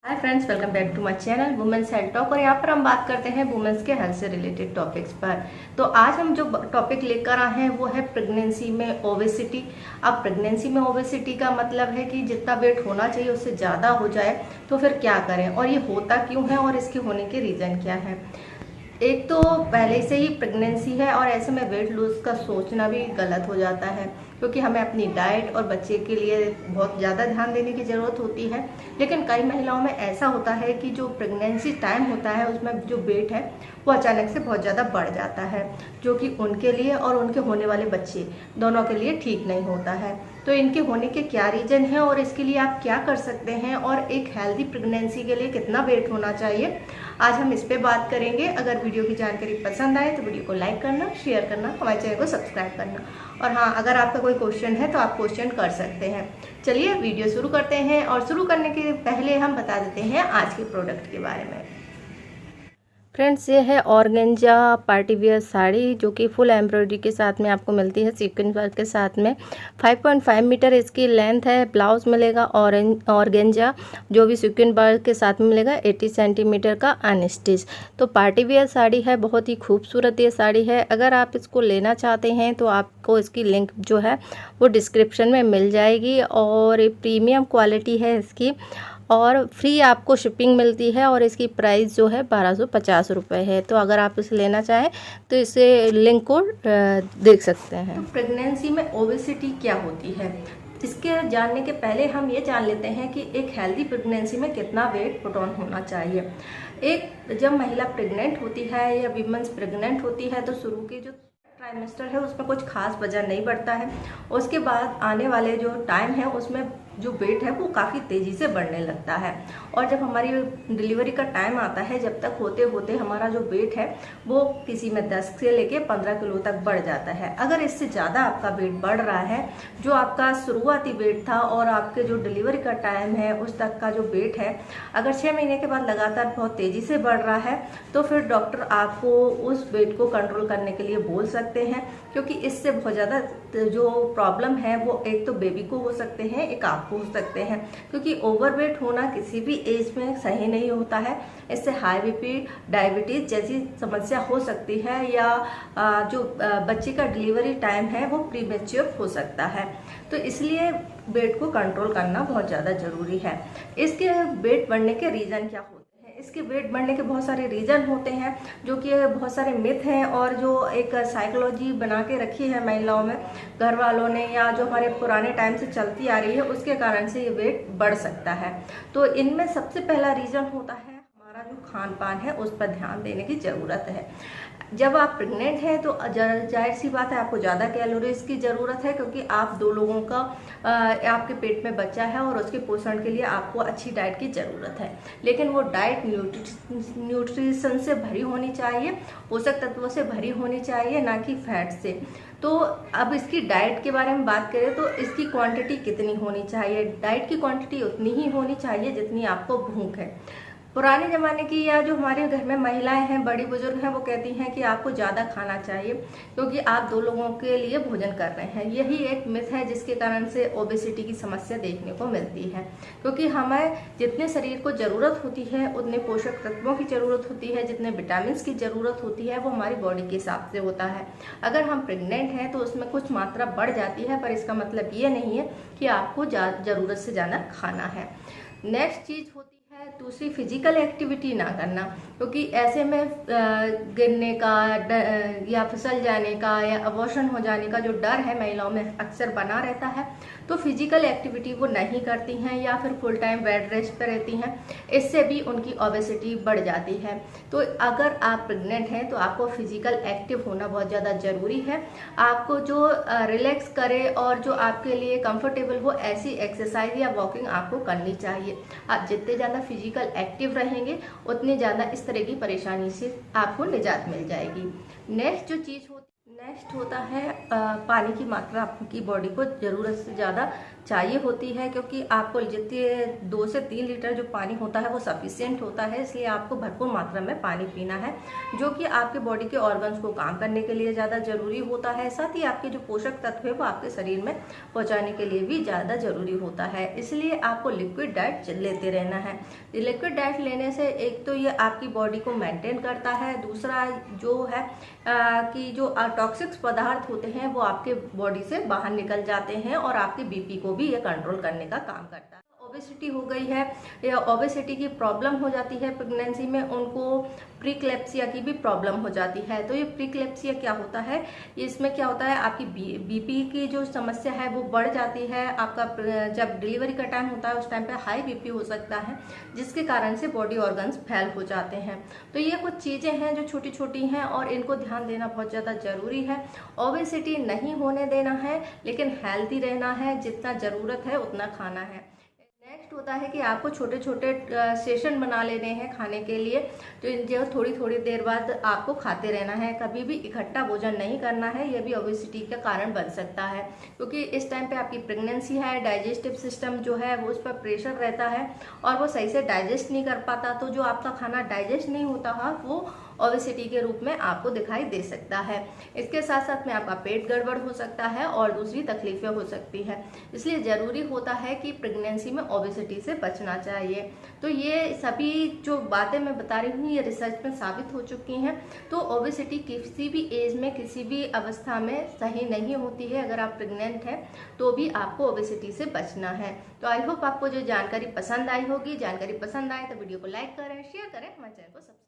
Hi friends, welcome back to my channel women's health talk. और यहाँ पर हम बात करते हैं वुमेन्स के हेल्थ से रिलेटेड टॉपिक्स पर। तो आज हम जो टॉपिक लेकर आए हैं वो है प्रेगनेंसी में ओबेसिटी। अब प्रेगनेंसी में ओबेसिटी का मतलब है कि जितना वेट होना चाहिए उससे ज़्यादा हो जाए, तो फिर क्या करें और ये होता क्यों है और इसके होने के रीज़न क्या है। एक तो पहले से ही प्रेगनेंसी है और ऐसे में वेट लूज का सोचना भी गलत हो जाता है, क्योंकि हमें अपनी डाइट और बच्चे के लिए बहुत ज़्यादा ध्यान देने की ज़रूरत होती है। लेकिन कई महिलाओं में ऐसा होता है कि जो प्रेगनेंसी टाइम होता है उसमें जो वेट है वो अचानक से बहुत ज़्यादा बढ़ जाता है, जो कि उनके लिए और उनके होने वाले बच्चे दोनों के लिए ठीक नहीं होता है। तो इनके होने के क्या रीज़न है और इसके लिए आप क्या कर सकते हैं और एक हेल्दी प्रेगनेंसी के लिए कितना वेट होना चाहिए, आज हम इस पे बात करेंगे। अगर वीडियो की जानकारी पसंद आए तो वीडियो को लाइक करना, शेयर करना, हमारे चैनल को सब्सक्राइब करना। और हाँ, अगर आपका कोई क्वेश्चन है तो आप क्वेश्चन कर सकते हैं। चलिए वीडियो शुरू करते हैं। और शुरू करने के पहले हम बता देते हैं आज के प्रोडक्ट के बारे में। फ्रेंड्स, ये है ऑर्गेंजा पार्टी वियर साड़ी, जो कि फुल एम्ब्रॉयडरी के साथ में आपको मिलती है, सीक्वेंस वर्क के साथ में। 5.5 मीटर इसकी लेंथ है। ब्लाउज मिलेगा ऑर्गेंजा, जो भी सीक्वेंस वर्क के साथ में मिलेगा। 80 सेंटीमीटर का अनस्टिच। तो पार्टी वियर साड़ी है, बहुत ही खूबसूरत ये साड़ी है। अगर आप इसको लेना चाहते हैं तो आपको इसकी लिंक जो है वो डिस्क्रिप्शन में मिल जाएगी। और प्रीमियम क्वालिटी है इसकी और फ्री आपको शिपिंग मिलती है। और इसकी प्राइस जो है 1250 रुपये है। तो अगर आप इसे लेना चाहें तो इसे लिंक को देख सकते हैं। तो प्रेगनेंसी में ओबेसिटी क्या होती है, इसके जानने के पहले हम ये जान लेते हैं कि एक हेल्दी प्रेगनेंसी में कितना वेट पुट ऑन होना चाहिए। जब महिला प्रेग्नेंट होती है या वीमेंस प्रेग्नेंट होती है तो शुरू के जो ट्राइमेस्टर है उसमें कुछ खास वजन नहीं बढ़ता है। उसके बाद आने वाले जो टाइम है उसमें जो वेट है वो काफ़ी तेज़ी से बढ़ने लगता है। और जब हमारी डिलीवरी का टाइम आता है, जब तक होते होते हमारा जो वेट है वो किसी में 10 से लेके 15 किलो तक बढ़ जाता है। अगर इससे ज़्यादा आपका वेट बढ़ रहा है, जो आपका शुरुआती वेट था और आपके जो डिलीवरी का टाइम है उस तक का जो वेट है, अगर 6 महीने के बाद लगातार बहुत तेज़ी से बढ़ रहा है तो फिर डॉक्टर आपको उस वेट को कंट्रोल करने के लिए बोल सकते हैं, क्योंकि इससे बहुत ज़्यादा जो प्रॉब्लम है वो एक तो बेबी को हो सकते हैं, एक आपको हो सकते हैं। क्योंकि ओवरवेट होना किसी भी एज में सही नहीं होता है। इससे हाई बीपी, डायबिटीज जैसी समस्या हो सकती है, या जो बच्चे का डिलीवरी टाइम है वो प्रीमेच्योर हो सकता है। तो इसलिए वेट को कंट्रोल करना बहुत ज़्यादा ज़रूरी है। इसके वेट बढ़ने के रीज़न क्या होते हैं? इसके वेट बढ़ने के बहुत सारे रीज़न होते हैं, जो कि बहुत सारे मिथ हैं और जो एक साइकोलॉजी बना के रखी है महिलाओं में, घर वालों ने, या जो हमारे पुराने टाइम से चलती आ रही है, उसके कारण से ये वेट बढ़ सकता है। तो इनमें सबसे पहला रीज़न होता है हमारा जो खान पान है, उस पर ध्यान देने की ज़रूरत है। जब आप प्रेग्नेंट हैं तो जाहिर सी बात है आपको ज़्यादा कैलोरीज की ज़रूरत है, क्योंकि आप 2 लोगों का आपके पेट में बच्चा है और उसके पोषण के लिए आपको अच्छी डाइट की ज़रूरत है। लेकिन वो डाइट न्यूट्रिशन से भरी होनी चाहिए, पोषक तत्वों से भरी होनी चाहिए, ना कि फैट से। तो अब इसकी डाइट के बारे में बात करें तो इसकी क्वांटिटी कितनी होनी चाहिए? डाइट की क्वांटिटी उतनी ही होनी चाहिए जितनी आपको भूख है। पुराने ज़माने की या जो हमारे घर में महिलाएं हैं, बड़ी बुजुर्ग हैं, वो कहती हैं कि आपको ज़्यादा खाना चाहिए क्योंकि आप 2 लोगों के लिए भोजन कर रहे हैं। यही एक मिथ है जिसके कारण से ओबेसिटी की समस्या देखने को मिलती है। क्योंकि हमें जितने शरीर को ज़रूरत होती है, उतने पोषक तत्वों की ज़रूरत होती है, जितने विटामिन की ज़रूरत होती है, वो हमारी बॉडी के हिसाब से होता है। अगर हम प्रेग्नेंट हैं तो उसमें कुछ मात्रा बढ़ जाती है, पर इसका मतलब ये नहीं है कि आपको ज़रूरत से ज़्यादा खाना है। नेक्स्ट चीज़ होती है दूसरी, फिजिकल एक्टिविटी ना करना, क्योंकि ऐसे में गिरने का या फिसल जाने का या अबॉर्शन हो जाने का जो डर है महिलाओं में अक्सर बना रहता है। तो फिजिकल एक्टिविटी वो नहीं करती हैं या फिर फुल टाइम बेड रेस्ट पर रहती हैं, इससे भी उनकी ओबेसिटी बढ़ जाती है। तो अगर आप प्रेग्नेंट हैं तो आपको फिजिकल एक्टिव होना बहुत ज़्यादा ज़रूरी है। आपको जो रिलैक्स करे और जो आपके लिए कंफर्टेबल हो, ऐसी एक्सरसाइज या वॉकिंग आपको करनी चाहिए। आप जितने ज़्यादा फिजिकल एक्टिव रहेंगे उतनी ज़्यादा इस तरह की परेशानी से आपको निजात मिल जाएगी। नेक्स्ट होता है पानी की मात्रा आपकी बॉडी को ज़रूरत से ज़्यादा चाहिए होती है, क्योंकि आपको जितने 2 से 3 लीटर जो पानी होता है वो सफिशिएंट होता है। इसलिए आपको भरपूर मात्रा में पानी पीना है, जो कि आपके बॉडी के ऑर्गन्स को काम करने के लिए ज़्यादा जरूरी होता है। साथ ही आपके जो पोषक तत्व है वो आपके शरीर में पहुँचाने के लिए भी ज़्यादा जरूरी होता है। इसलिए आपको लिक्विड डाइट लेते रहना है। लिक्विड डाइट लेने से एक तो ये आपकी बॉडी को मेंटेन करता है, दूसरा जो है कि जो टॉक्सिक पदार्थ होते हैं वो आपके बॉडी से बाहर निकल जाते हैं और आपके बीपी को भी ये कंट्रोल करने का काम करता है। ओबेसिटी हो गई है या ओबेसिटी की प्रॉब्लम हो जाती है प्रेगनेंसी में, उनको प्रीक्लेप्सिया की भी प्रॉब्लम हो जाती है। तो ये प्रीक्लेप्सिया क्या होता है, इसमें क्या होता है आपकी बीपी की जो समस्या है वो बढ़ जाती है। आपका जब डिलीवरी का टाइम होता है उस टाइम पे हाई बीपी हो सकता है, जिसके कारण से बॉडी ऑर्गन्स फेल हो जाते हैं। तो ये कुछ चीज़ें हैं जो छोटी छोटी हैं और इनको ध्यान देना बहुत ज़्यादा ज़रूरी है। ओबेसिटी नहीं होने देना है, लेकिन हेल्दी रहना है, जितना ज़रूरत है उतना खाना है। नेक्स्ट होता है कि आपको छोटे छोटे सेशन बना लेने हैं खाने के लिए, जो थोड़ी थोड़ी देर बाद आपको खाते रहना है। कभी भी इकट्ठा भोजन नहीं करना है, यह भी ओबेसिटी का कारण बन सकता है, क्योंकि इस टाइम पे आपकी प्रेगनेंसी है, डाइजेस्टिव सिस्टम जो है वो उस पर प्रेशर रहता है और वो सही से डाइजेस्ट नहीं कर पाता। तो जो आपका खाना डाइजेस्ट नहीं होता है वो ओबेसिटी के रूप में आपको दिखाई दे सकता है। इसके साथ साथ में आपका पेट गड़बड़ हो सकता है और दूसरी तकलीफें हो सकती है। इसलिए ज़रूरी होता है कि प्रेगनेंसी में ओबेसिटी से बचना चाहिए। तो ये सभी जो बातें मैं बता रही हूँ ये रिसर्च में साबित हो चुकी हैं। तो ओबेसिटी किसी भी एज में किसी भी अवस्था में सही नहीं होती है। अगर आप प्रेग्नेंट हैं तो भी आपको ओबेसिटी से बचना है। तो आई होप आपको जो जानकारी पसंद आई होगी। जानकारी पसंद आए तो वीडियो को लाइक करें, शेयर करें, हमारे चैनल को सब्सक्राइब